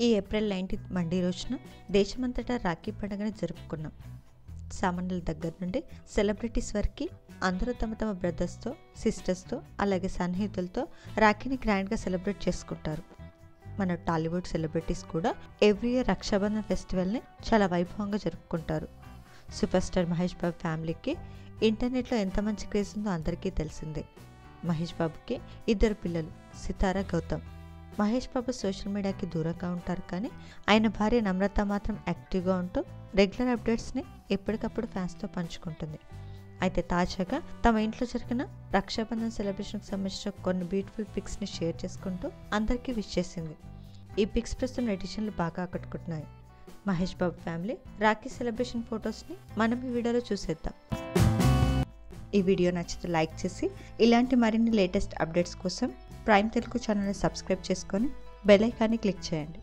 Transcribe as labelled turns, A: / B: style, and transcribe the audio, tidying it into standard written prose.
A: ఈ April 19 Monday రోజున దేశమంతటా రాఖీ పండుగను జరుపుకున్నాం. సామాన్యుల దగ్గర నుండి సెలబ్రిటీస్ వరకు అందరూ తమ తమ బ్రదర్స్తో, సిస్టర్స్తో, అలాగే సన్నిహితులతో రాఖీని గ్రాండ్గా సెలబ్రేట్ చేసుకుంటారు. మన టాలీవుడ్ సెలబ్రిటీస్ కూడా ఎవ్రీ ఇయర్ రక్షాబంధన్ ఫెస్టివల్ని చాలా వైభవంగా జరుపుకుంటారు. సూపర్ స్టార్ మహేష్ బాబు ఫ్యామిలీకి ఇంటర్నెట్లో ఎంత మంచి క్రేజ్ ఉందో అందరికీ తెలిసిందే. మహేష్ బాబుకి 2 పిల్లలు, సితారా, గౌతమ్. మహేష్ బాబు సోషల్ మీడియాకి దూరంగా ఉంటారు, కానీ ఆయన భార్య నమ్రత మాత్రం యాక్టివ్గా ఉంటూ రెగ్యులర్ అప్డేట్స్ని ఎప్పటికప్పుడు ఫ్యాన్స్తో పంచుకుంటుంది. అయితే తాజాగా తమ ఇంట్లో జరిగిన రక్షాబంధన్ సెలబ్రేషన్కి సంబంధించిన కొన్ని బ్యూటిఫుల్ పిక్స్ని షేర్ చేసుకుంటూ అందరికీ విష్ చేసింది. ఈ పిక్స్ ప్రస్తుతం నెటిజన్లు బాగా ఆకట్టుకుంటున్నాయి. మహేష్ బాబు ఫ్యామిలీ రాఖీ సెలబ్రేషన్ ఫొటోస్ని మనం ఈ వీడియోలో చూసేద్దాం. ఈ వీడియో నచ్చితే లైక్ చేసి ఇలాంటి మరిన్ని లేటెస్ట్ అప్డేట్స్ కోసం ప్రైమ్ తెలుగు ఛానల్ని సబ్స్క్రైబ్ చేసుకొని బెల్ ఐకాన్ని క్లిక్ చేయండి.